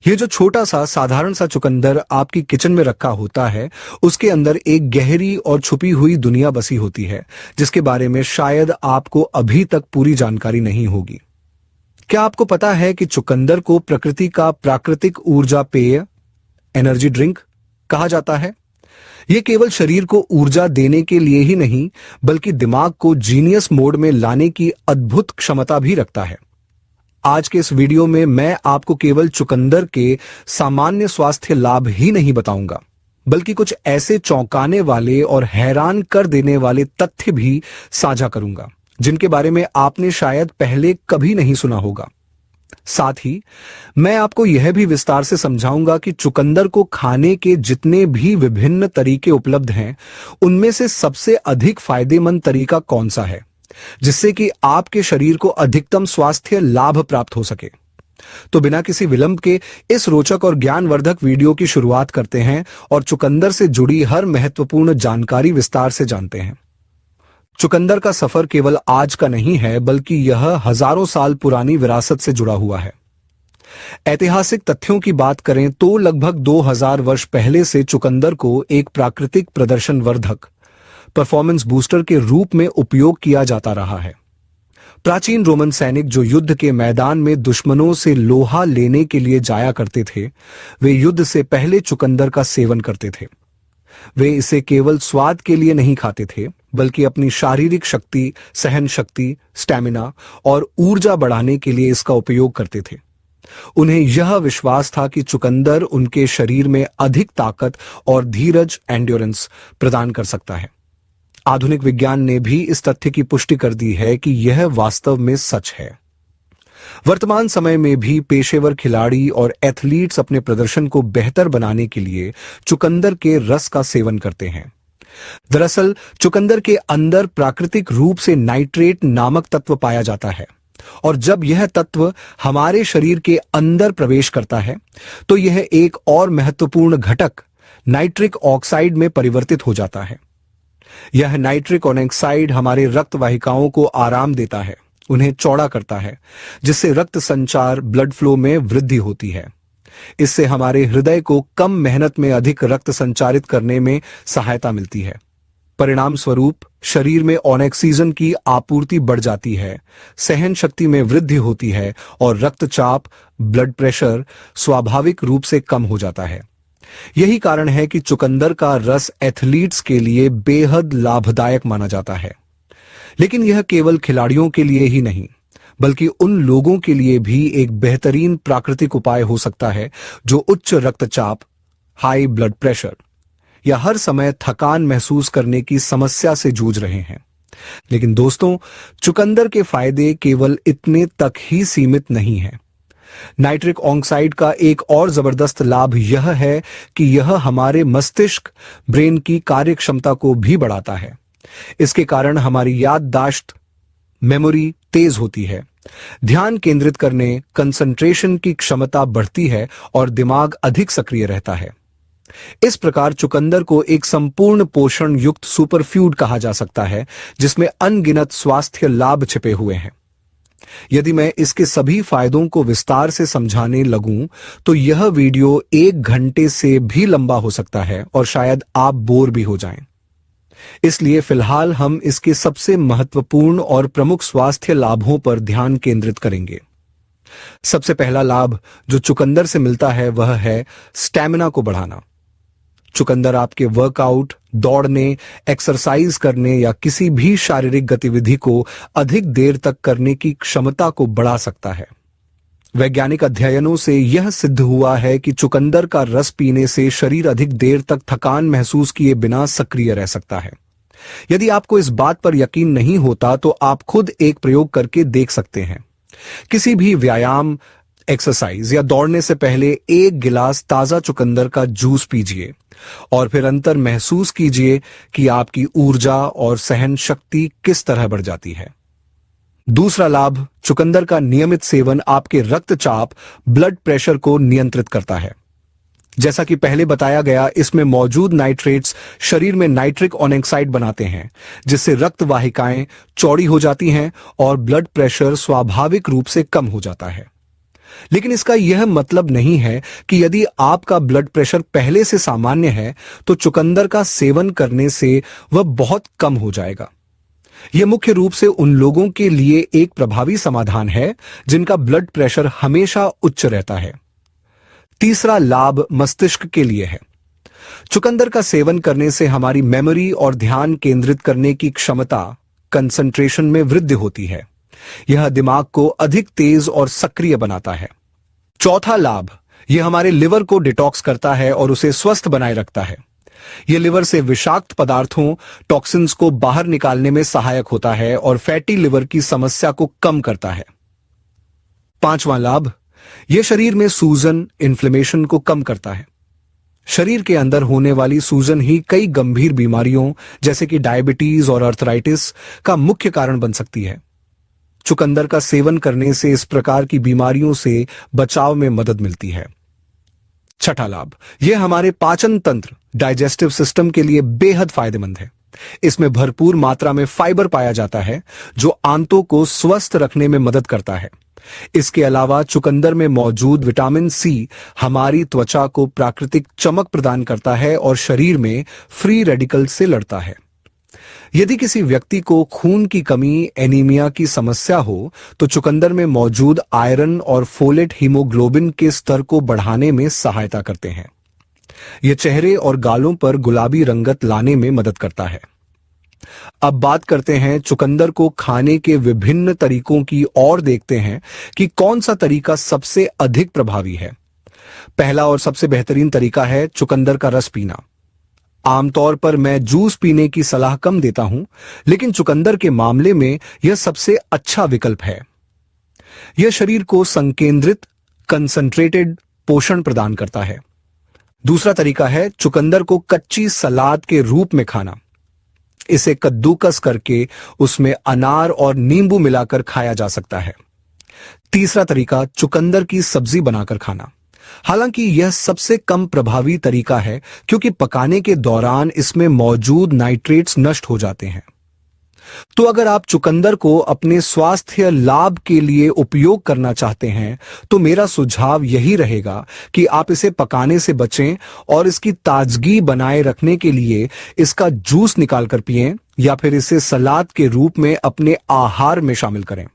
ये जो छोटा सा साधारण सा चुकंदर आपकी किचन में रखा होता है, उसके अंदर एक गहरी और छुपी हुई दुनिया बसी होती है, जिसके बारे में शायद आपको अभी तक पूरी जानकारी नहीं होगी। क्या आपको पता है कि चुकंदर को प्रकृति का प्राकृतिक ऊर्जा पेय, एनर्जी ड्रिंक कहा जाता है? यह केवल शरीर को ऊर्जा देने के लिए ही नहीं, बल्कि दिमाग को जीनियस मोड में लाने की अद्भुत क्षमता भी रखता है। आज के इस वीडियो में मैं आपको केवल चुकंदर के सामान्य स्वास्थ्य लाभ ही नहीं बताऊंगा, बल्कि कुछ ऐसे चौंकाने वाले और हैरान कर देने वाले तथ्य भी साझा करूंगा, जिनके बारे में आपने शायद पहले कभी नहीं सुना होगा। साथ ही मैं आपको यह भी विस्तार से समझाऊंगा कि चुकंदर को खाने के जितने भी विभिन्न तरीके उपलब्ध हैं, उनमें से सबसे अधिक फायदेमंद तरीका कौन सा है, जिससे कि आपके शरीर को अधिकतम स्वास्थ्य लाभ प्राप्त हो सके। तो बिना किसी विलंब के इस रोचक और ज्ञानवर्धक वीडियो की शुरुआत करते हैं और चुकंदर से जुड़ी हर महत्वपूर्ण जानकारी विस्तार से जानते हैं। चुकंदर का सफर केवल आज का नहीं है, बल्कि यह हजारों साल पुरानी विरासत से जुड़ा हुआ है। ऐतिहासिक तथ्यों की बात करें तो लगभग 2000 वर्ष पहले से चुकंदर को एक प्राकृतिक प्रदर्शन वर्धक, परफॉर्मेंस बूस्टर के रूप में उपयोग किया जाता रहा है। प्राचीन रोमन सैनिक जो युद्ध के मैदान में दुश्मनों से लोहा लेने के लिए जाया करते थे, वे युद्ध से पहले चुकंदर का सेवन करते थे। वे इसे केवल स्वाद के लिए नहीं खाते थे, बल्कि अपनी शारीरिक शक्ति, सहन शक्ति, स्टैमिना और ऊर्जा बढ़ाने के लिए इसका उपयोग करते थे। उन्हें यह विश्वास था कि चुकंदर उनके शरीर में अधिक ताकत और धीरज, एंड्योरेंस प्रदान कर सकता है। आधुनिक विज्ञान ने भी इस तथ्य की पुष्टि कर दी है कि यह वास्तव में सच है। वर्तमान समय में भी पेशेवर खिलाड़ी और एथलीट्स अपने प्रदर्शन को बेहतर बनाने के लिए चुकंदर के रस का सेवन करते हैं। दरअसल चुकंदर के अंदर प्राकृतिक रूप से नाइट्रेट नामक तत्व पाया जाता है, और जब यह तत्व हमारे शरीर के अंदर प्रवेश करता है, तो यह एक और महत्वपूर्ण घटक नाइट्रिक ऑक्साइड में परिवर्तित हो जाता है। यह नाइट्रिक ऑक्साइड हमारे रक्त वाहिकाओं को आराम देता है, उन्हें चौड़ा करता है, जिससे रक्त संचार, ब्लड फ्लो में वृद्धि होती है। इससे हमारे हृदय को कम मेहनत में अधिक रक्त संचारित करने में सहायता मिलती है। परिणाम स्वरूप शरीर में ऑक्सीजन की आपूर्ति बढ़ जाती है, सहन शक्ति में वृद्धि होती है और रक्तचाप, ब्लड प्रेशर स्वाभाविक रूप से कम हो जाता है। यही कारण है कि चुकंदर का रस एथलीट्स के लिए बेहद लाभदायक माना जाता है। लेकिन यह केवल खिलाड़ियों के लिए ही नहीं, बल्कि उन लोगों के लिए भी एक बेहतरीन प्राकृतिक उपाय हो सकता है जो उच्च रक्तचाप, हाई ब्लड प्रेशर या हर समय थकान महसूस करने की समस्या से जूझ रहे हैं। लेकिन दोस्तों, चुकंदर के फायदे केवल इतने तक ही सीमित नहीं हैं। नाइट्रिक ऑक्साइड का एक और जबरदस्त लाभ यह है कि यह हमारे मस्तिष्क, ब्रेन की कार्यक्षमता को भी बढ़ाता है। इसके कारण हमारी याददाश्त, मेमोरी तेज होती है, ध्यान केंद्रित करने, कंसंट्रेशन की क्षमता बढ़ती है और दिमाग अधिक सक्रिय रहता है। इस प्रकार चुकंदर को एक संपूर्ण पोषण युक्त सुपरफूड कहा जा सकता है, जिसमें अनगिनत स्वास्थ्य लाभ छिपे हुए हैं। यदि मैं इसके सभी फायदों को विस्तार से समझाने लगूं, तो यह वीडियो 1 घंटे से भी लंबा हो सकता है और शायद आप बोर भी हो जाएं। इसलिए फिलहाल हम इसके सबसे महत्वपूर्ण और प्रमुख स्वास्थ्य लाभों पर ध्यान केंद्रित करेंगे। सबसे पहला लाभ जो चुकंदर से मिलता है वह है स्टैमिना को बढ़ाना। चुकंदर आपके वर्कआउट, दौड़ने, एक्सरसाइज करने या किसी भी शारीरिक गतिविधि को अधिक देर तक करने की क्षमता को बढ़ा सकता है। वैज्ञानिक अध्ययनों से यह सिद्ध हुआ है कि चुकंदर का रस पीने से शरीर अधिक देर तक थकान महसूस किए बिना सक्रिय रह सकता है। यदि आपको इस बात पर यकीन नहीं होता, तो आप खुद एक प्रयोग करके देख सकते हैं। किसी भी व्यायाम, एक्सरसाइज या दौड़ने से पहले 1 गिलास ताजा चुकंदर का जूस पीजिए और फिर अंतर महसूस कीजिए कि आपकी ऊर्जा और सहन शक्ति किस तरह बढ़ जाती है। दूसरा लाभ, चुकंदर का नियमित सेवन आपके रक्तचाप, ब्लड प्रेशर को नियंत्रित करता है। जैसा कि पहले बताया गया, इसमें मौजूद नाइट्रेट्स शरीर में नाइट्रिक ऑक्साइड बनाते हैं, जिससे रक्त वाहिकाएं चौड़ी हो जाती हैं और ब्लड प्रेशर स्वाभाविक रूप से कम हो जाता है। लेकिन इसका यह मतलब नहीं है कि यदि आपका ब्लड प्रेशर पहले से सामान्य है तो चुकंदर का सेवन करने से वह बहुत कम हो जाएगा। यह मुख्य रूप से उन लोगों के लिए एक प्रभावी समाधान है जिनका ब्लड प्रेशर हमेशा उच्च रहता है। तीसरा लाभ मस्तिष्क के लिए है। चुकंदर का सेवन करने से हमारी मेमोरी और ध्यान केंद्रित करने की क्षमता कंसंट्रेशन में वृद्धि होती है। यह दिमाग को अधिक तेज और सक्रिय बनाता है। चौथा लाभ, यह हमारे लिवर को डिटॉक्स करता है और उसे स्वस्थ बनाए रखता है। यह लिवर से विषाक्त पदार्थों टॉक्सिन्स को बाहर निकालने में सहायक होता है और फैटी लिवर की समस्या को कम करता है। पांचवां लाभ, यह शरीर में सूजन इन्फ्लेमेशन को कम करता है। शरीर के अंदर होने वाली सूजन ही कई गंभीर बीमारियों जैसे कि डायबिटीज और अर्थराइटिस का मुख्य कारण बन सकती है। चुकंदर का सेवन करने से इस प्रकार की बीमारियों से बचाव में मदद मिलती है। छठा लाभ, यह हमारे पाचन तंत्र डाइजेस्टिव सिस्टम के लिए बेहद फायदेमंद है। इसमें भरपूर मात्रा में फाइबर पाया जाता है जो आंतों को स्वस्थ रखने में मदद करता है। इसके अलावा चुकंदर में मौजूद विटामिन सी हमारी त्वचा को प्राकृतिक चमक प्रदान करता है और शरीर में फ्री रेडिकल से लड़ता है। यदि किसी व्यक्ति को खून की कमी एनीमिया की समस्या हो तो चुकंदर में मौजूद आयरन और फोलेट हीमोग्लोबिन के स्तर को बढ़ाने में सहायता करते हैं। यह चेहरे और गालों पर गुलाबी रंगत लाने में मदद करता है। अब बात करते हैं चुकंदर को खाने के विभिन्न तरीकों की और देखते हैं कि कौन सा तरीका सबसे अधिक प्रभावी है। पहला और सबसे बेहतरीन तरीका है चुकंदर का रस पीना। आमतौर पर मैं जूस पीने की सलाह कम देता हूं, लेकिन चुकंदर के मामले में यह सबसे अच्छा विकल्प है। यह शरीर को संकेंद्रित कंसंट्रेटेड पोषण प्रदान करता है। दूसरा तरीका है चुकंदर को कच्ची सलाद के रूप में खाना। इसे कद्दूकस करके उसमें अनार और नींबू मिलाकर खाया जा सकता है। तीसरा तरीका चुकंदर की सब्जी बनाकर खाना। हालांकि यह सबसे कम प्रभावी तरीका है क्योंकि पकाने के दौरान इसमें मौजूद नाइट्रेट्स नष्ट हो जाते हैं। तो अगर आप चुकंदर को अपने स्वास्थ्य लाभ के लिए उपयोग करना चाहते हैं तो मेरा सुझाव यही रहेगा कि आप इसे पकाने से बचें और इसकी ताजगी बनाए रखने के लिए इसका जूस निकालकर पिएं या फिर इसे सलाद के रूप में अपने आहार में शामिल करें।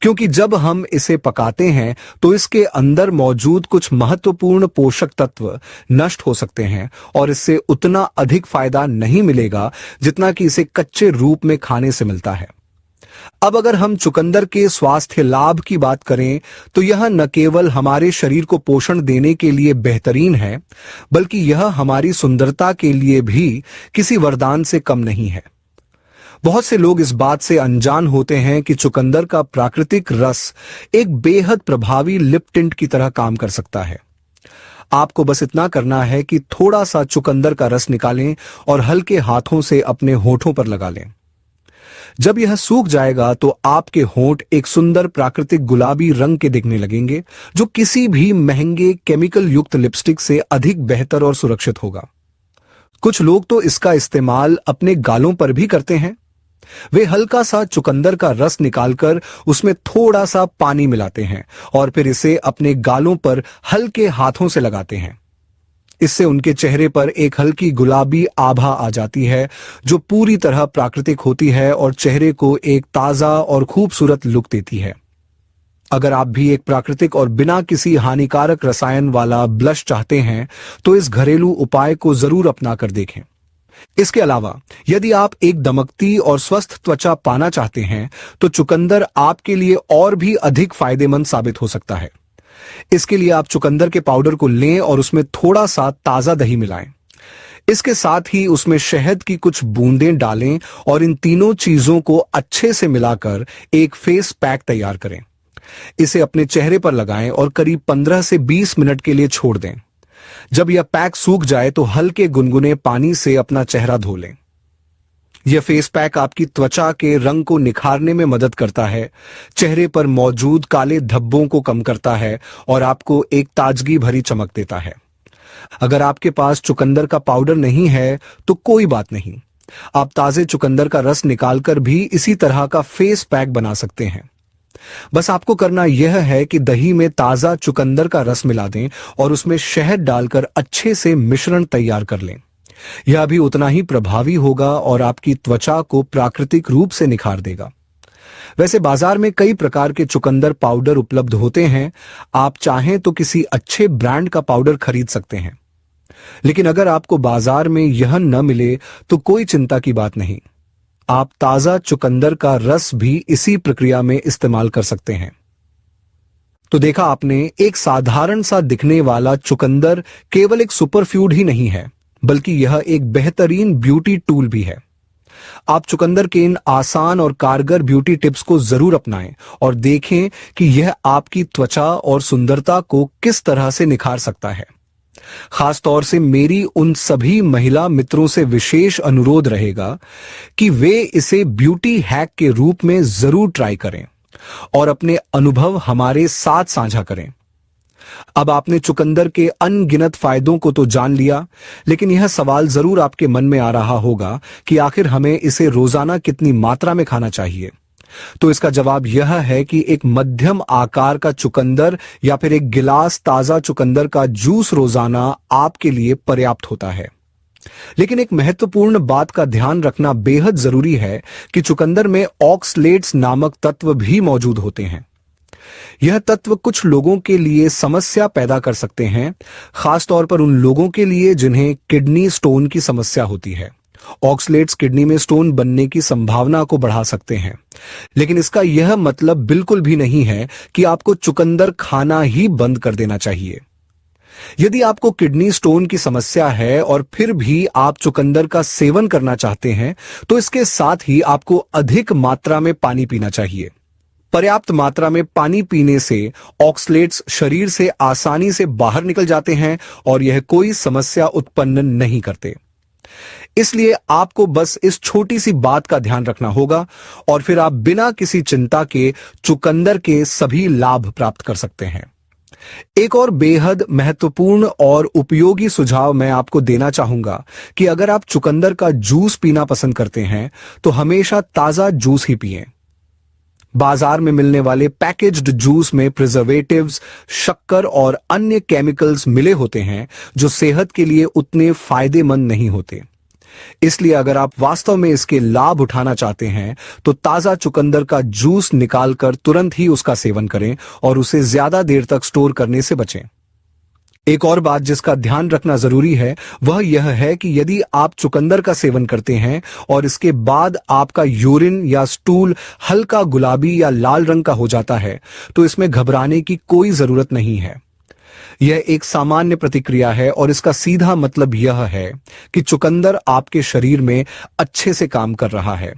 क्योंकि जब हम इसे पकाते हैं तो इसके अंदर मौजूद कुछ महत्वपूर्ण पोषक तत्व नष्ट हो सकते हैं और इससे उतना अधिक फायदा नहीं मिलेगा जितना कि इसे कच्चे रूप में खाने से मिलता है। अब अगर हम चुकंदर के स्वास्थ्य लाभ की बात करें तो यह न केवल हमारे शरीर को पोषण देने के लिए बेहतरीन है, बल्कि यह हमारी सुंदरता के लिए भी किसी वरदान से कम नहीं है। बहुत से लोग इस बात से अनजान होते हैं कि चुकंदर का प्राकृतिक रस एक बेहद प्रभावी लिप टिंट की तरह काम कर सकता है। आपको बस इतना करना है कि थोड़ा सा चुकंदर का रस निकालें और हल्के हाथों से अपने होठों पर लगा लें। जब यह सूख जाएगा तो आपके होंठ एक सुंदर प्राकृतिक गुलाबी रंग के दिखने लगेंगे, जो किसी भी महंगे केमिकल युक्त लिपस्टिक से अधिक बेहतर और सुरक्षित होगा। कुछ लोग तो इसका इस्तेमाल अपने गालों पर भी करते हैं। वे हल्का सा चुकंदर का रस निकालकर उसमें थोड़ा सा पानी मिलाते हैं और फिर इसे अपने गालों पर हल्के हाथों से लगाते हैं। इससे उनके चेहरे पर एक हल्की गुलाबी आभा आ जाती है जो पूरी तरह प्राकृतिक होती है और चेहरे को एक ताजा और खूबसूरत लुक देती है। अगर आप भी एक प्राकृतिक और बिना किसी हानिकारक रसायन वाला ब्लश चाहते हैं तो इस घरेलू उपाय को जरूर अपना कर देखें। इसके अलावा यदि आप एक दमकती और स्वस्थ त्वचा पाना चाहते हैं तो चुकंदर आपके लिए और भी अधिक फायदेमंद साबित हो सकता है। इसके लिए आप चुकंदर के पाउडर को लें और उसमें थोड़ा सा ताजा दही मिलाएं। इसके साथ ही उसमें शहद की कुछ बूंदें डालें और इन तीनों चीजों को अच्छे से मिलाकर एक फेस पैक तैयार करें। इसे अपने चेहरे पर लगाएं और करीब 15 से 20 मिनट के लिए छोड़ दें। जब यह पैक सूख जाए तो हल्के गुनगुने पानी से अपना चेहरा धो लें। यह फेस पैक आपकी त्वचा के रंग को निखारने में मदद करता है, चेहरे पर मौजूद काले धब्बों को कम करता है और आपको एक ताजगी भरी चमक देता है। अगर आपके पास चुकंदर का पाउडर नहीं है तो कोई बात नहीं, आप ताजे चुकंदर का रस निकालकर भी इसी तरह का फेस पैक बना सकते हैं। बस आपको करना यह है कि दही में ताजा चुकंदर का रस मिला दें और उसमें शहद डालकर अच्छे से मिश्रण तैयार कर लें। यह भी उतना ही प्रभावी होगा और आपकी त्वचा को प्राकृतिक रूप से निखार देगा। वैसे बाजार में कई प्रकार के चुकंदर पाउडर उपलब्ध होते हैं। आप चाहें तो किसी अच्छे ब्रांड का पाउडर खरीद सकते हैं, लेकिन अगर आपको बाजार में यह न मिले तो कोई चिंता की बात नहीं। आप ताजा चुकंदर का रस भी इसी प्रक्रिया में इस्तेमाल कर सकते हैं। तो देखा आपने, एक साधारण सा दिखने वाला चुकंदर केवल एक सुपरफूड ही नहीं है, बल्कि यह एक बेहतरीन ब्यूटी टूल भी है। आप चुकंदर के इन आसान और कारगर ब्यूटी टिप्स को जरूर अपनाएं और देखें कि यह आपकी त्वचा और सुंदरता को किस तरह से निखार सकता है। खास तौर से मेरी उन सभी महिला मित्रों से विशेष अनुरोध रहेगा कि वे इसे ब्यूटी हैक के रूप में जरूर ट्राई करें और अपने अनुभव हमारे साथ साझा करें। अब आपने चुकंदर के अनगिनत फायदों को तो जान लिया, लेकिन यह सवाल जरूर आपके मन में आ रहा होगा कि आखिर हमें इसे रोजाना कितनी मात्रा में खाना चाहिए। तो इसका जवाब यह है कि एक मध्यम आकार का चुकंदर या फिर एक गिलास ताजा चुकंदर का जूस रोजाना आपके लिए पर्याप्त होता है। लेकिन एक महत्वपूर्ण बात का ध्यान रखना बेहद जरूरी है कि चुकंदर में ऑक्सलेट्स नामक तत्व भी मौजूद होते हैं। यह तत्व कुछ लोगों के लिए समस्या पैदा कर सकते हैं, खासतौर पर उन लोगों के लिए जिन्हें किडनी स्टोन की समस्या होती है। ऑक्सलेट्स किडनी में स्टोन बनने की संभावना को बढ़ा सकते हैं, लेकिन इसका यह मतलब बिल्कुल भी नहीं है कि आपको चुकंदर खाना ही बंद कर देना चाहिए। यदि आपको किडनी स्टोन की समस्या है और फिर भी आप चुकंदर का सेवन करना चाहते हैं, तो इसके साथ ही आपको अधिक मात्रा में पानी पीना चाहिए। पर्याप्त मात्रा में पानी पीने से ऑक्सलेट्स शरीर से आसानी से बाहर निकल जाते हैं और यह कोई समस्या उत्पन्न नहीं करते। इसलिए आपको बस इस छोटी सी बात का ध्यान रखना होगा और फिर आप बिना किसी चिंता के चुकंदर के सभी लाभ प्राप्त कर सकते हैं। एक और बेहद महत्वपूर्ण और उपयोगी सुझाव मैं आपको देना चाहूंगा कि अगर आप चुकंदर का जूस पीना पसंद करते हैं तो हमेशा ताजा जूस ही पिएं। बाजार में मिलने वाले पैकेज्ड जूस में प्रिजर्वेटिव्स, शक्कर और अन्य केमिकल्स मिले होते हैं जो सेहत के लिए उतने फायदेमंद नहीं होते। इसलिए अगर आप वास्तव में इसके लाभ उठाना चाहते हैं तो ताजा चुकंदर का जूस निकालकर तुरंत ही उसका सेवन करें और उसे ज्यादा देर तक स्टोर करने से बचें। एक और बात जिसका ध्यान रखना जरूरी है वह यह है कि यदि आप चुकंदर का सेवन करते हैं और इसके बाद आपका यूरिन या स्टूल हल्का गुलाबी या लाल रंग का हो जाता है तो इसमें घबराने की कोई जरूरत नहीं है। यह एक सामान्य प्रतिक्रिया है और इसका सीधा मतलब यह है कि चुकंदर आपके शरीर में अच्छे से काम कर रहा है।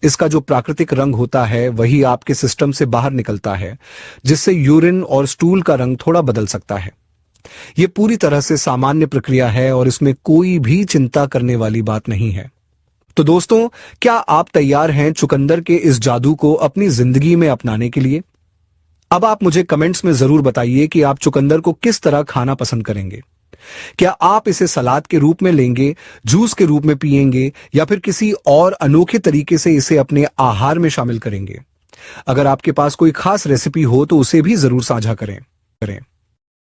इसका जो प्राकृतिक रंग होता है वही आपके सिस्टम से बाहर निकलता है, जिससे यूरिन और स्टूल का रंग थोड़ा बदल सकता है। यह पूरी तरह से सामान्य प्रक्रिया है और इसमें कोई भी चिंता करने वाली बात नहीं है। तो दोस्तों, क्या आप तैयार हैं चुकंदर के इस जादू को अपनी जिंदगी में अपनाने के लिए? अब आप मुझे कमेंट्स में जरूर बताइए कि आप चुकंदर को किस तरह खाना पसंद करेंगे। क्या आप इसे सलाद के रूप में लेंगे, जूस के रूप में पिएंगे या फिर किसी और अनोखे तरीके से इसे अपने आहार में शामिल करेंगे? अगर आपके पास कोई खास रेसिपी हो तो उसे भी जरूर साझा करें।